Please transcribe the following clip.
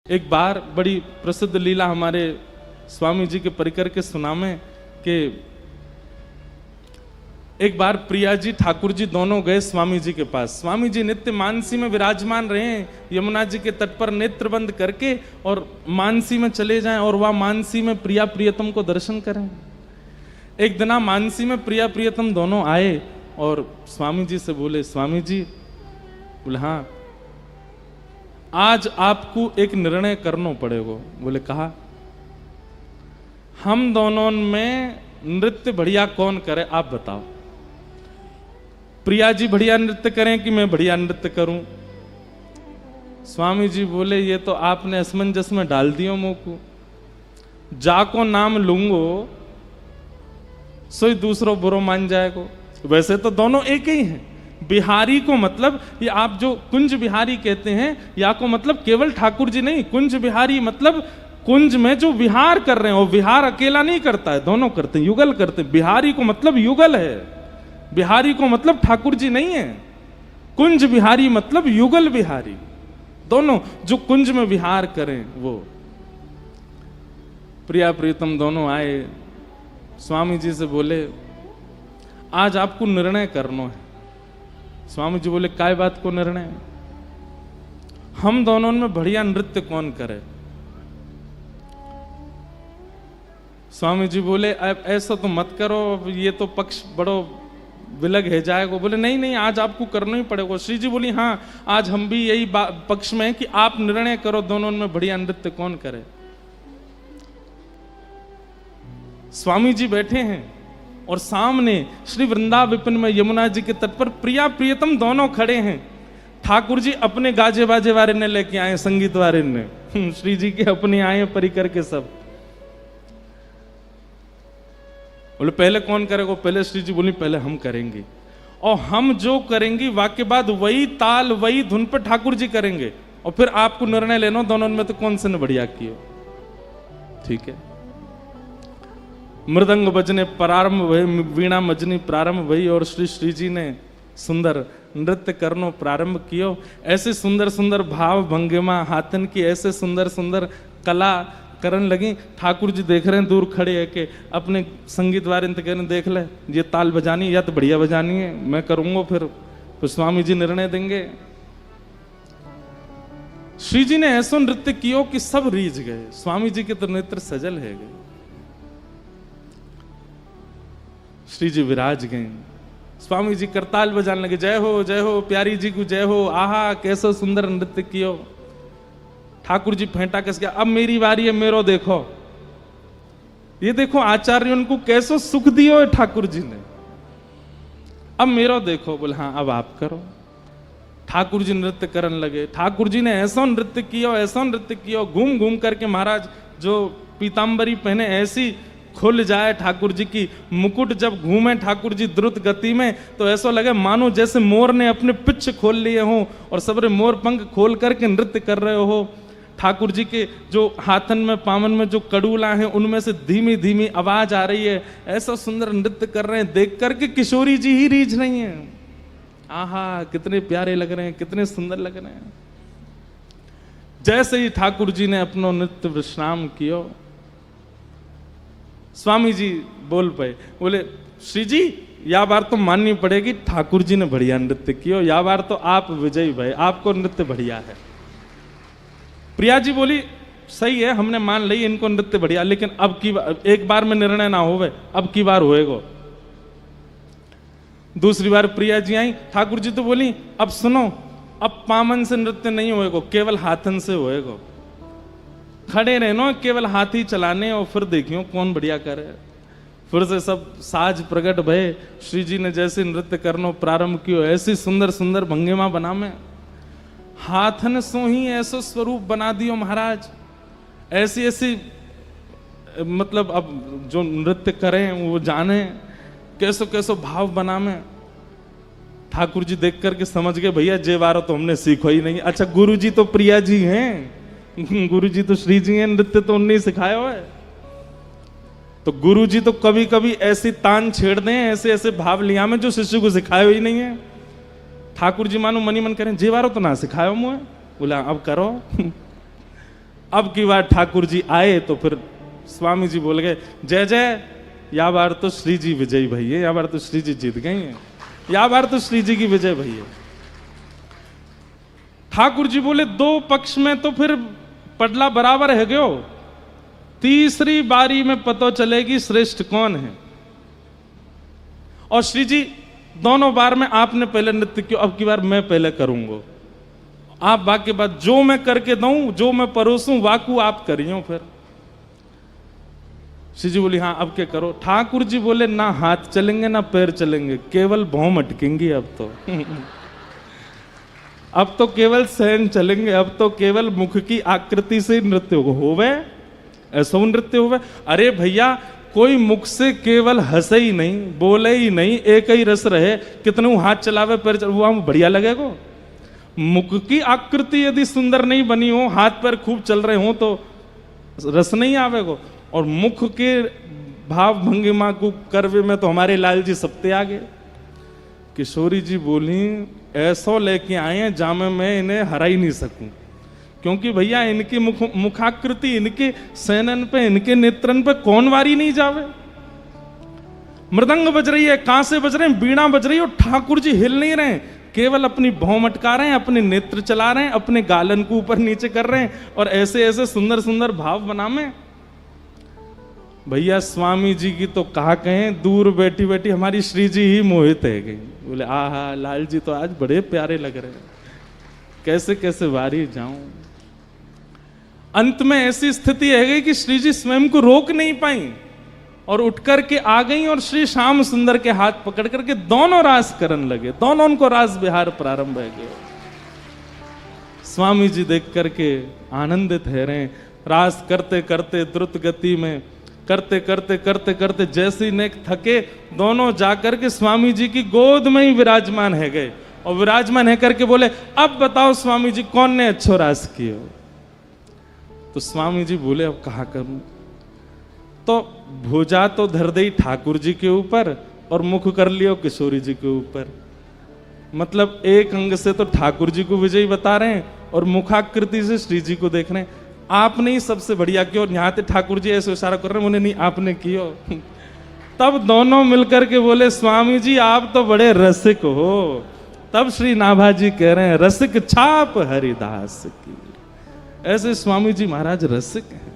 एक बार बड़ी प्रसिद्ध लीला हमारे स्वामी जी के परिकर के सुनामे कि एक बार प्रिया जी ठाकुर जी दोनों गए स्वामी जी के पास। स्वामी जी नित्य मानसी में विराजमान रहे हैं, यमुना जी के तट पर नेत्र बंद करके और मानसी में चले जाएं और वह मानसी में प्रिया प्रियतम को दर्शन करें। एक दिन मानसी में प्रिया प्रियतम दोनों आए और स्वामी जी से बोले, स्वामी जी बोले हाँ आज आपको एक निर्णय करना पड़ेगा। बोले कहा, हम दोनों में नृत्य बढ़िया कौन करे आप बताओ। प्रिया जी बढ़िया नृत्य करें कि मैं बढ़िया नृत्य करूं। स्वामी जी बोले ये तो आपने असमंजस में डाल दियो मुंह को, जाको नाम लूंगो सोई दूसरो बुरो मान जाएगो। वैसे तो दोनों एक ही हैं। बिहारी को मतलब ये आप जो कुंज बिहारी कहते हैं या को मतलब केवल ठाकुर जी नहीं, कुंज बिहारी मतलब कुंज में जो विहार कर रहे हैं। और विहार अकेला नहीं करता है, दोनों करते हैं, युगल करते हैं। बिहारी को मतलब युगल है, बिहारी को मतलब ठाकुर जी नहीं है। कुंज बिहारी मतलब युगल बिहारी, दोनों जो कुंज में विहार करें वो। प्रिया प्रीतम दोनों आए, स्वामी जी से बोले आज आपको निर्णय करना है। स्वामी जी बोले काय बात को निर्णय? हम दोनों में बढ़िया नृत्य कौन करे? स्वामी जी बोले ऐसा तो मत करो, ये तो पक्ष बड़ो विलग है जाएगा। बोले नहीं नहीं आज आपको करना ही पड़ेगा। श्री जी बोली हाँ आज हम भी यही पक्ष में है कि आप निर्णय करो दोनों में बढ़िया नृत्य कौन करे। स्वामी जी बैठे हैं और सामने श्री वृंदावन विपिन में यमुना जी के तट पर प्रिया प्रियतम दोनों खड़े हैं। ठाकुर जी अपने गाजे बाजे वाले ने लेके आए, संगीत वाले ने, श्री जी के अपने आए परिकर के सब। बोले पहले कौन करेगा? पहले श्री जी बोली पहले हम करेंगे और हम जो करेंगे वाक्य बाद वही ताल वही धुन पर ठाकुर जी करेंगे और फिर आपको निर्णय लेना दोनों में तो कौन से ने बढ़िया किया। ठीक है। मृदंग बजने प्रारंभ भई, वीणा मजनी प्रारंभ भई और श्री जी ने सुंदर नृत्य करनो प्रारंभ कियो। ऐसे सुंदर सुंदर भाव भंगिमा हाथन की ऐसे सुंदर सुंदर कला करन लगी। ठाकुर जी देख रहे हैं दूर खड़े है कि अपने संगीत वाले कह रहे देख ले ये ताल बजानी या तो बढ़िया बजानी है, मैं करूंगा फिर स्वामी जी निर्णय देंगे। श्री जी ने ऐसा नृत्य कियो कि सब रीझ गए। स्वामी जी के तो नेत्र सजल है गए। श्री जी विराज गए, स्वामी जी करताल बजाने लगे, जय हो प्यारी जी को जय हो, आहा कैसा सुंदर नृत्य कियो। ठाकुर जी फेंटा कस गया, अब मेरी बारी है, मेरो देखो, ये देखो आचार्य उनको कैसो सुख दियो है ठाकुर जी ने, अब मेरो देखो। बोले हाँ अब आप करो। ठाकुर जी नृत्य करने लगे। ठाकुर जी ने ऐसा नृत्य किया, घूम घूम करके महाराज जो पीताम्बरी पहने ऐसी खुल जाए ठाकुर जी की। मुकुट जब घूमे ठाकुर जी द्रुत गति में तो ऐसा लगे मानो जैसे मोर ने अपने पिच्छ खोल लिए हों और सबरे मोर पंख खोल करके नृत्य कर रहे हो। ठाकुर जी के जो हाथन में पावन में जो कड़ूला हैं उनमें से धीमी धीमी आवाज आ रही है। ऐसा सुंदर नृत्य कर रहे हैं, देख करके किशोरी जी ही रीझ रही हैं। आहा कितने प्यारे लग रहे हैं, कितने सुंदर लग रहे हैं। जैसे ही ठाकुर जी ने अपना नृत्य विश्राम किया, स्वामी जी बोल पाए, बोले श्री जी या बार तो माननी पड़ेगी ठाकुर जी ने बढ़िया नृत्य किया, या बार तो आप विजयी भाई, आपको नृत्य बढ़िया है। प्रिया जी बोली सही है हमने मान ली इनको नृत्य बढ़िया, लेकिन अब की एक बार में निर्णय ना होवे, अब की बार होएगा। दूसरी बार प्रिया जी आई, ठाकुर जी तो बोली अब सुनो अब पामन से नृत्य नहीं होएगा, केवल हाथन से होएगा। खड़े रहना केवल हाथ ही चलाने और फिर देखियो कौन बढ़िया करे। फिर से सब साज प्रकट भय। श्री जी ने जैसे नृत्य करना प्रारंभ किया, ऐसी सुंदर सुंदर भंगिमा बना में हाथन सो ही ऐसा स्वरूप बना दियो महाराज। ऐसी ऐसी मतलब अब जो नृत्य करें वो जाने कैसो कैसो भाव बना में। ठाकुर जी देख करके समझ गए भैया जे बारो तो हमने सीखो ही नहीं। अच्छा गुरु जी तो प्रिया जी हैं, गुरु जी तो श्री जी हैं, नृत्य तो उन्हें सिखाया हुआ है। तो गुरु जी तो कभी कभी ऐसी तान छेड़ दें, ऐसे ऐसे भाव लिया में जो शिष्य को सिखाया ही नहीं है। ठाकुर जी मानो मनी मन करें जेवारो तो ना सिखायो मुझे, बोला अब करो। अब की बार ठाकुर जी आए तो फिर स्वामी जी बोल गए, जय जय, या बार तो श्री जी विजयी भैया, या बार तो श्री जी जीत गई हैं, या बार तो श्री जी की विजय भैया। ठाकुर जी बोले, दो पक्ष में तो फिर पडला बराबर है गयो, तीसरी बारी में पता चलेगी श्रेष्ठ कौन है। और श्री जी, दोनों बार में आपने पहले नृत्य किया, अब की बार मैं पहले करूंगा, आप बाकी बात जो मैं करके दूं, जो मैं परोसूं वाकू आप करियो। फिर श्री जी बोली, हाँ अब क्या करो। ठाकुर जी बोले, ना हाथ चलेंगे ना पैर चलेंगे, केवल भौं अटकेंगी अब तो अब तो केवल सहन चलेंगे, अब तो केवल मुख की आकृति से नृत्य होवे, ऐसा नृत्य होवे। अरे भैया, कोई मुख से केवल हंसे ही नहीं, बोले ही नहीं, एक ही रस रहे, कितने हाथ चलावे पैर चलावे, वो हम बढ़िया लगेगा। मुख की आकृति यदि सुंदर नहीं बनी हो, हाथ पैर खूब चल रहे हो, तो रस नहीं आवेगा। और मुख के भाव भंगिमा को करवे में तो हमारे लाल जी सबते आगे। किशोरी जी बोली, ऐसो लेके आए हैं जामे मैं इन्हें हरा ही नहीं सकूं, क्योंकि भैया इनकी मुखाकृति, इनके सैनन पे, इनके नेत्रन पे कौन वारी नहीं जावे। मृदंग बज रही है, कांसे बज रहे हैं, बीणा बज रही है, और ठाकुर जी हिल नहीं रहे, केवल अपनी भौं मटका रहे हैं, अपने नेत्र चला रहे हैं, अपने गालन को ऊपर नीचे कर रहे हैं, और ऐसे ऐसे सुंदर सुंदर भाव बनामे। भैया स्वामी जी की तो कहा कहें, दूर बैठी बैठी हमारी श्री जी ही मोहित है गई। बोले, आहा लाल जी तो आज बड़े प्यारे लग रहे हैं, कैसे कैसे वारी जाऊं। अंत में ऐसी स्थिति है गई कि श्री जी स्वयं को रोक नहीं पाई और उठ करके आ गई, और श्री श्याम सुंदर के हाथ पकड़ करके दोनों रास करने लगे, दोनों उनको रास विहार प्रारंभ है गया। स्वामी जी देख करके आनंदित है रहे, रास करते करते द्रुत गति में करते करते करते करते जैसे नेक थके, दोनों जाकर के स्वामी जी की गोद में ही विराजमान है गए, और विराजमान है करके बोले, अब बताओ स्वामी जी कौन ने अच्छो रास किए। तो स्वामी जी बोले, अब कहा करूं। तो भुजा तो धर दी ठाकुर जी के ऊपर और मुख कर लियो किशोरी जी के ऊपर। मतलब एक अंग से तो ठाकुर जी को विजयी बता रहे हैं और मुखाकृति से श्री जी को देख रहे हैं। आपने ही सबसे बढ़िया किया, और यहाँ पे ठाकुर जी ऐसे इशारा कर रहे हैं, उन्हें नहीं आपने किया। तब दोनों मिलकर के बोले, स्वामी जी आप तो बड़े रसिक हो। तब श्री नाभा जी कह रहे हैं, रसिक छाप हरिदास की। ऐसे स्वामी जी महाराज रसिक हैं।